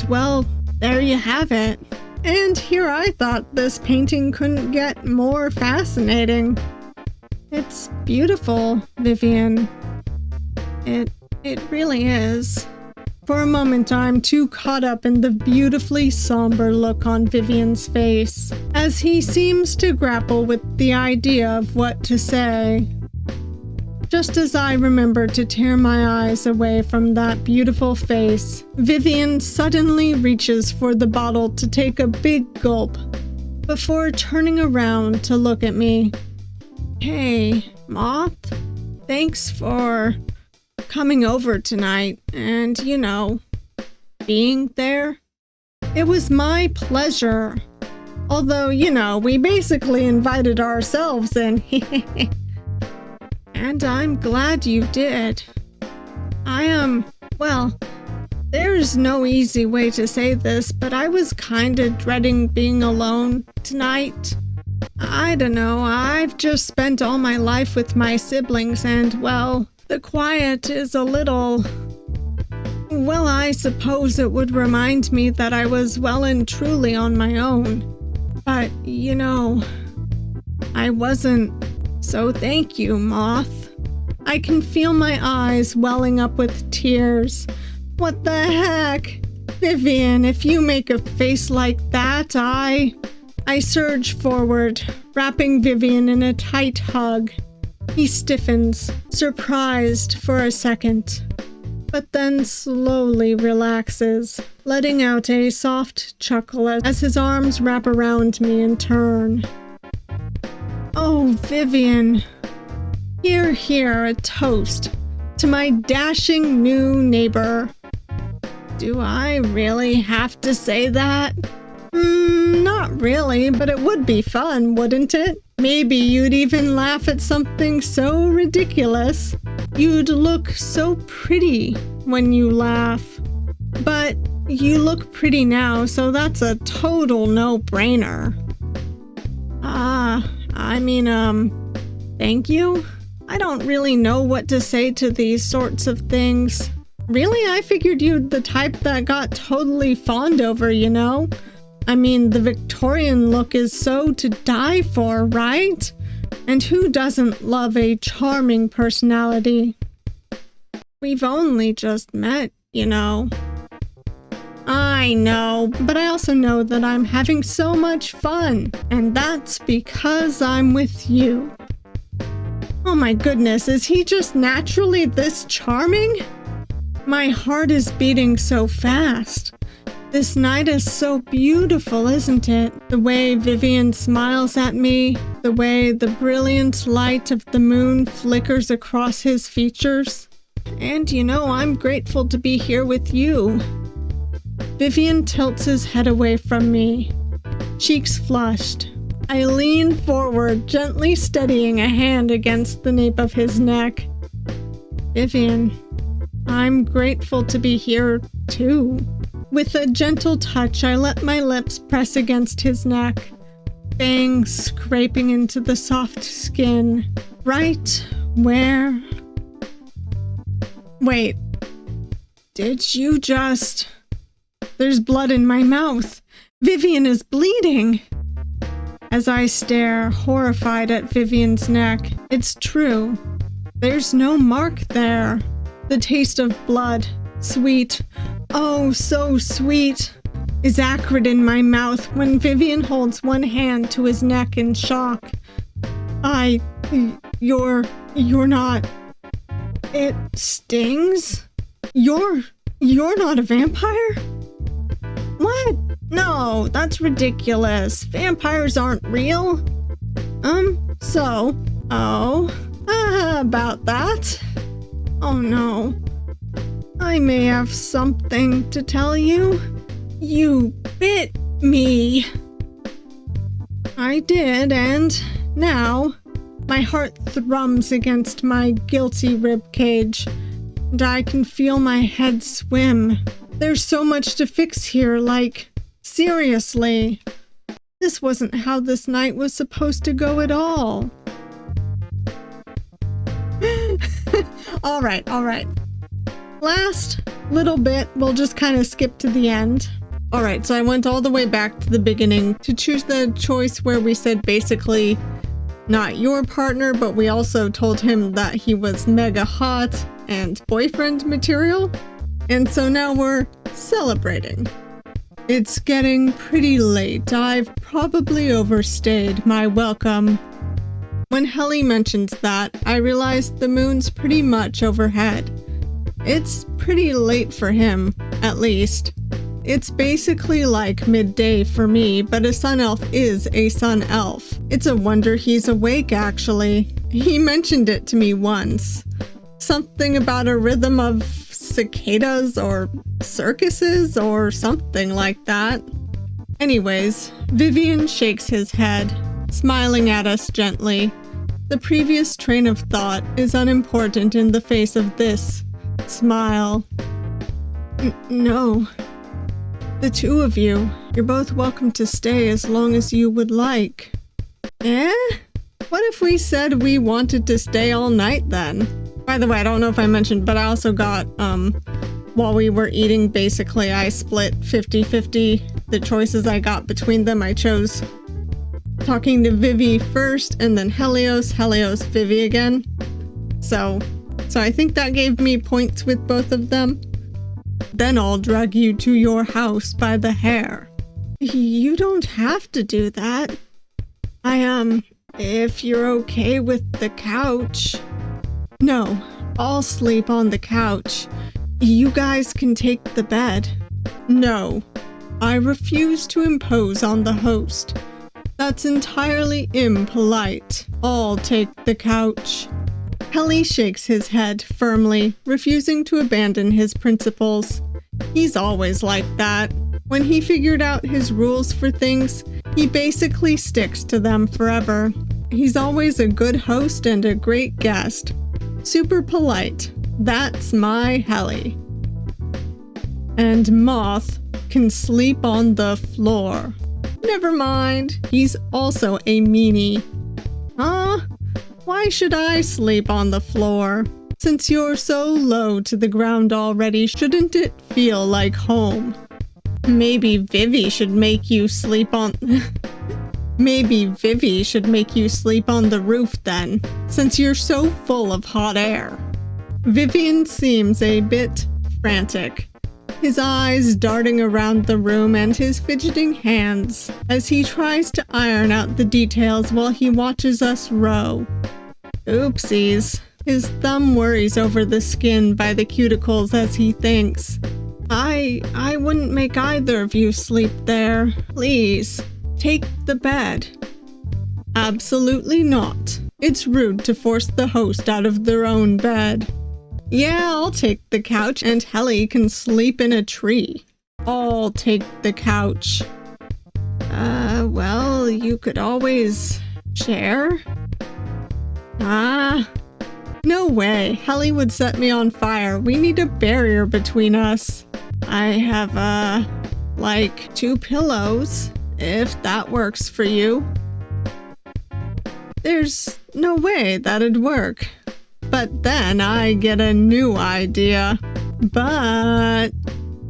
Speaker 1: there you have it. And here I thought this painting couldn't get more fascinating. It's beautiful, Vivian. It really is. For a moment, I'm too caught up in the beautifully somber look on Vivian's face, as he seems to grapple with the idea of what to say. Just as I remembered to tear my eyes away from that beautiful face, Vivian suddenly reaches for the bottle to take a big gulp before turning around to look at me. Hey, Moth, thanks for coming over tonight and, being there. It was my pleasure. Although, we basically invited ourselves in. And I'm glad you did. There's no easy way to say this, but I was kinda dreading being alone tonight. I don't know, I've just spent all my life with my siblings and, the quiet is a little... I suppose it would remind me that I was well and truly on my own. But, I wasn't. So thank you, Moth. I can feel my eyes welling up with tears. What the heck? Vivian, if you make a face like that, I surge forward, wrapping Vivian in a tight hug. He stiffens, surprised for a second, but then slowly relaxes, letting out a soft chuckle as his arms wrap around me in turn. Oh, Vivian. Here, a toast to my dashing new neighbor. Do I really have to say that? Not really, but it would be fun, wouldn't it? Maybe you'd even laugh at something so ridiculous. You'd look so pretty when you laugh. But you look pretty now, so that's a total no-brainer. Thank you? I don't really know what to say to these sorts of things. Really, I figured you'd the type that got totally fawned over, the Victorian look is so to die for, right? And who doesn't love a charming personality? We've only just met, I know, but I also know that I'm having so much fun, and that's because I'm with you. Oh my goodness, is he just naturally this charming? My heart is beating so fast. This night is so beautiful, isn't it? The way Vivian smiles at me, the way the brilliant light of the moon flickers across his features. And I'm grateful to be here with you. Vivian tilts his head away from me, cheeks flushed. I lean forward, gently steadying a hand against the nape of his neck. Vivian, I'm grateful to be here, too. With a gentle touch, I let my lips press against his neck, bangs scraping into the soft skin, right where... Wait, did you just... There's blood in my mouth. Vivian is bleeding. As I stare, horrified at Vivian's neck, it's true. There's no mark there. The taste of blood, sweet, oh so sweet, is acrid in my mouth when Vivian holds one hand to his neck in shock. You're not... It stings? You're not a vampire? What? No, that's ridiculous. Vampires aren't real. About that. Oh no. I may have something to tell you. You bit me. I did, and now my heart thrums against my guilty ribcage, and I can feel my head swim. There's so much to fix here, seriously. This wasn't how this night was supposed to go at all. All right. Last little bit, we'll just kind of skip to the end. All right, so I went all the way back to the beginning to choose the choice where we said basically not your partner, but we also told him that he was mega hot and boyfriend material. And so now we're celebrating. It's getting pretty late. I've probably overstayed my welcome. When Heli mentions that, I realize the moon's pretty much overhead. It's pretty late for him, at least. It's basically like midday for me, but a sun elf is a sun elf. It's a wonder he's awake, actually. He mentioned it to me once. Something about a rhythm of cicadas or circuses or something like that. Anyways, Vivian shakes his head, smiling at us gently. The previous train of thought is unimportant in the face of this smile. No. The two of you, you're both welcome to stay as long as you would like. Eh? What if we said we wanted to stay all night then? By the way, I don't know if I mentioned, but I also got, while we were eating, basically, I split 50-50. The choices I got between them, I chose talking to Vivi first, and then Helios, Vivi again. So I think that gave me points with both of them. Then I'll drag you to your house by the hair. You don't have to do that. If you're okay with the couch. No, I'll sleep on the couch. You guys can take the bed. No, I refuse to impose on the host. That's entirely impolite. I'll take the couch. Heli shakes his head firmly, refusing to abandon his principles. He's always like that. When he figured out his rules for things, he basically sticks to them forever. He's always a good host and a great guest. Super polite. That's my Heli. And Moth can sleep on the floor. Never mind, he's also a meanie. Why should I sleep on the floor? Since you're so low to the ground already, shouldn't it feel like home? Maybe Vivi should make you sleep on... Maybe Vivi should make you sleep on the roof then, since you're so full of hot air. Vivian seems a bit frantic, his eyes darting around the room and his fidgeting hands as he tries to iron out the details while he watches us row. Oopsies. His thumb worries over the skin by the cuticles as he thinks. I wouldn't make either of you sleep there. Please, take the bed. Absolutely not. It's rude to force the host out of their own bed. Yeah, I'll take the couch and Heli can sleep in a tree. I'll take the couch. Well, you could always share? No way. Heli would set me on fire. We need a barrier between us. I have, like 2 pillows, if that works for you. There's no way that'd work. But then I get a new idea. But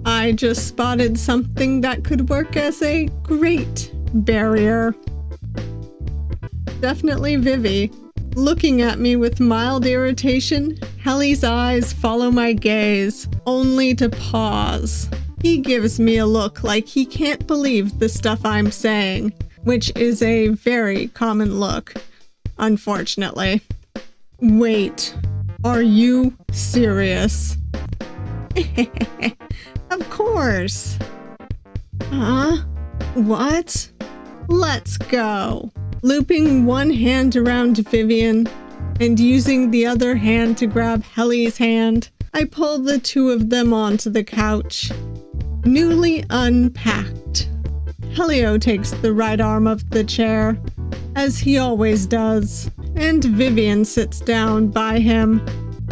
Speaker 1: I just spotted something that could work as a great barrier. Definitely Vivi. Looking at me with mild irritation, Heli's eyes follow my gaze, only to pause. He gives me a look like he can't believe the stuff I'm saying, which is a very common look, unfortunately. Wait, are you serious? Of course. Huh? What? Let's go. Looping one hand around Vivian and using the other hand to grab Heli's hand, I pull the two of them onto the couch. Newly unpacked. Helio takes the right arm of the chair, as he always does, and Vivian sits down by him.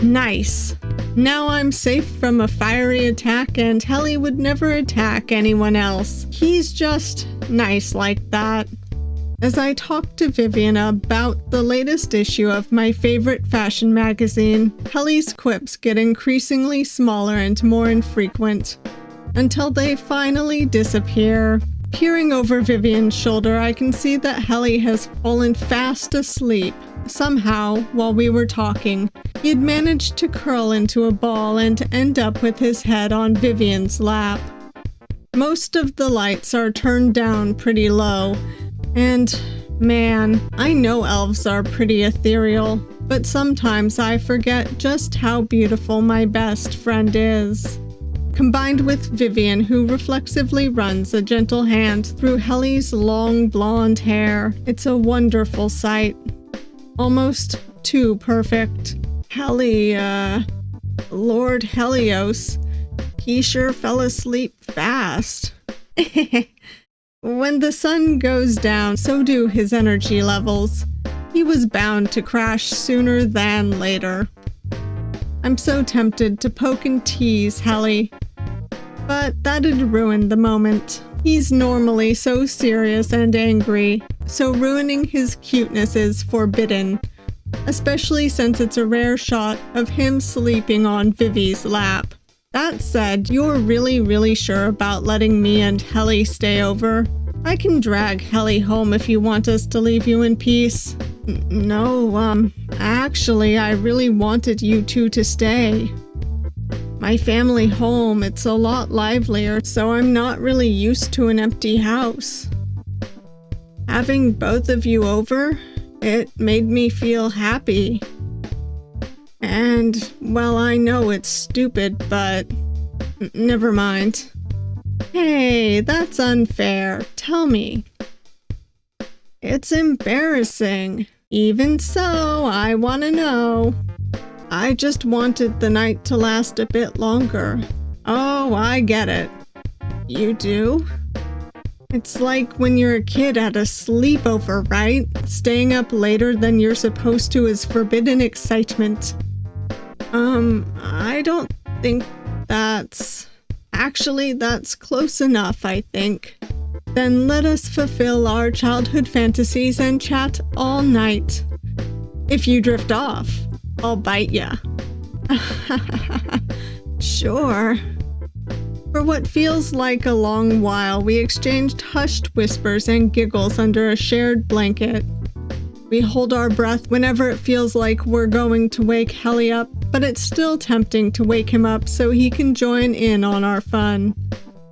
Speaker 1: Nice. Now I'm safe from a fiery attack and Heli would never attack anyone else. He's just nice like that. As I talk to Vivian about the latest issue of my favorite fashion magazine, Heli's quips get increasingly smaller and more infrequent, until they finally disappear. Peering over Vivian's shoulder, I can see that Heli has fallen fast asleep. Somehow, while we were talking, he had managed to curl into a ball and end up with his head on Vivian's lap. Most of the lights are turned down pretty low, and Man, I know elves are pretty ethereal, but sometimes I forget just how beautiful my best friend is. Combined with Vivian, who reflexively runs a gentle hand through Helly's long blonde hair, it's a wonderful sight. Almost too perfect. Helly, Lord Helios, he sure fell asleep fast. When the sun goes down, so do his energy levels. He was bound to crash sooner than later. I'm so tempted to poke and tease Helly, but that'd ruin the moment. He's normally so serious and angry, so ruining his cuteness is forbidden, especially since it's a rare shot of him sleeping on Vivi's lap. That said, you're really sure about letting me and Helly stay over? I can drag Helly home if you want us to leave you in peace. No, actually, I really wanted you two to stay. My family home, it's a lot livelier, so I'm not really used to an empty house. Having both of you over, it made me feel happy. And, well, I know it's stupid, but never mind. Hey, that's unfair. Tell me. It's embarrassing. Even so, I want to know. I just wanted the night to last a bit longer. Oh, I get it. You do? It's like when you're a kid at a sleepover, right? Staying up later than you're supposed to is forbidden excitement. I don't think that's... Actually, that's close enough, I think. Then let us fulfill our childhood fantasies and chat all night. If you drift off, I'll bite ya. Sure. For what feels like a long while, we exchanged hushed whispers and giggles under a shared blanket. We hold our breath whenever it feels like we're going to wake Helly up, but it's still tempting to wake him up so he can join in on our fun.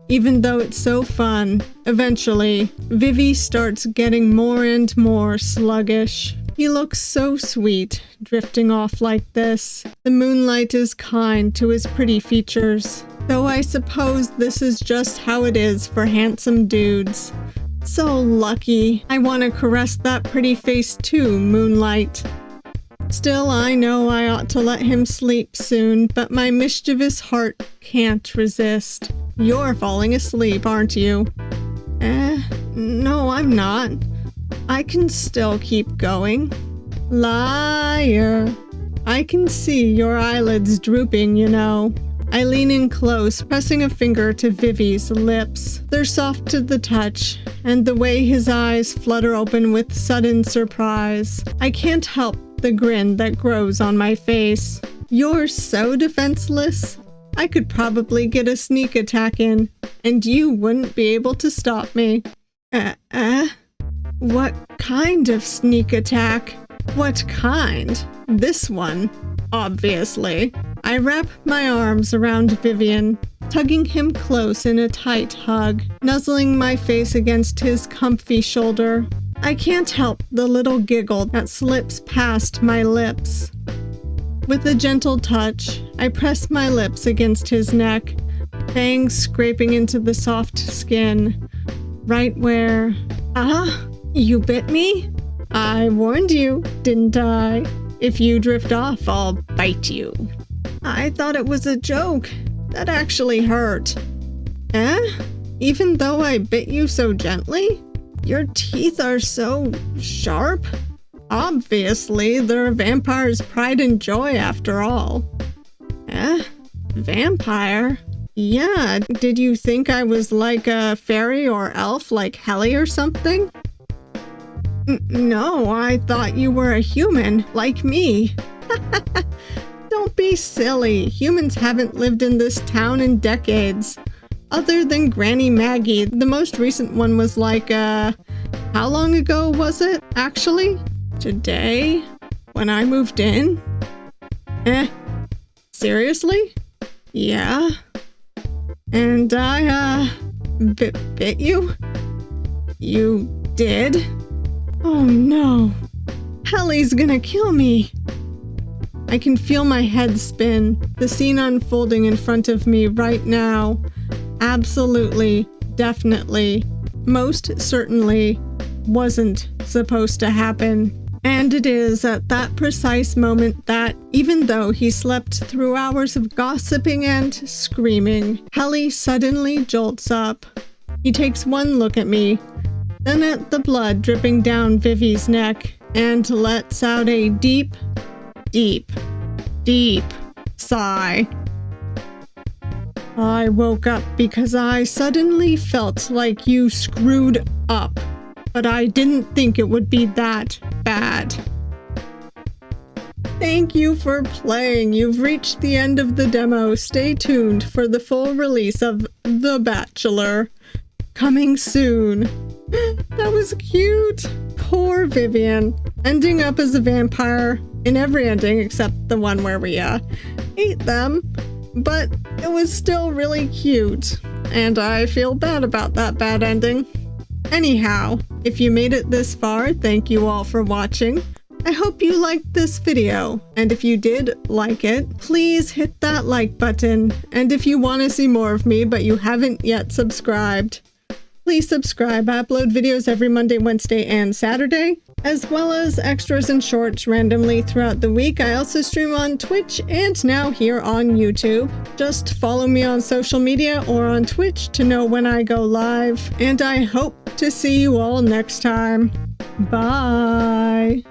Speaker 1: Even though it's so fun, eventually, Vivi starts getting more and more sluggish. He looks so sweet, drifting off like this. The moonlight is kind to his pretty features, though I suppose this is just how it is for handsome dudes. So lucky. I want to caress that pretty face too, Moonlight. Still, I know I ought to let him sleep soon, but my mischievous heart can't resist. You're falling asleep, aren't you? No, I'm not. I can still keep going. Liar. I can see your eyelids drooping, you know. I lean in close, pressing a finger to Vivi's lips. They're soft to the touch, and the way his eyes flutter open with sudden surprise. I can't help the grin that grows on my face. You're so defenseless. I could probably get a sneak attack in, and you wouldn't be able to stop me. What kind of sneak attack? What kind? This one, obviously. I wrap my arms around Vivian, tugging him close in a tight hug, nuzzling my face against his comfy shoulder. I can't help the little giggle that slips past my lips. With a gentle touch, I press my lips against his neck, fangs scraping into the soft skin, right where... You bit me? I warned you, didn't I? If you drift off, I'll bite you. I thought it was a joke. That actually hurt. Even though I bit you so gently? Your teeth are so sharp? Obviously, they're a vampire's pride and joy after all. Vampire? Yeah, did you think I was like a fairy or elf like Helly or something? No, I thought you were a human, like me. Don't be silly. Humans haven't lived in this town in decades. Other than Granny Maggie, the most recent one was like, how long ago was it, actually? Today? When I moved in? Seriously? Yeah. And I, bit you? You did? Oh no. Helly's gonna kill me. I can feel my head spin, the scene unfolding in front of me right now. Absolutely, definitely, most certainly wasn't supposed to happen. And it is at that precise moment that, even though he slept through hours of gossiping and screaming, Helly suddenly jolts up. He takes one look at me, then at the blood dripping down Vivi's neck, and lets out a deep, deep, deep sigh. I woke up because I suddenly felt like you screwed up, but I didn't think it would be that bad. Thank you for playing. You've reached the end of the demo. Stay tuned for the full release of The Batchelor. Coming soon. That was cute. Poor Vivian. Ending up as a vampire in every ending except the one where we ate them. But it was still really cute. And I feel bad about that bad ending. Anyhow, if you made it this far, thank you all for watching. I hope you liked this video, and if you did like it, please hit that like button. And if you want to see more of me but you haven't yet subscribed, please subscribe. I upload videos every Monday, Wednesday, and Saturday, as well as extras and shorts randomly throughout the week. I also stream on Twitch and now here on YouTube. Just follow me on social media or on Twitch to know when I go live, and I hope to see you all next time. Bye!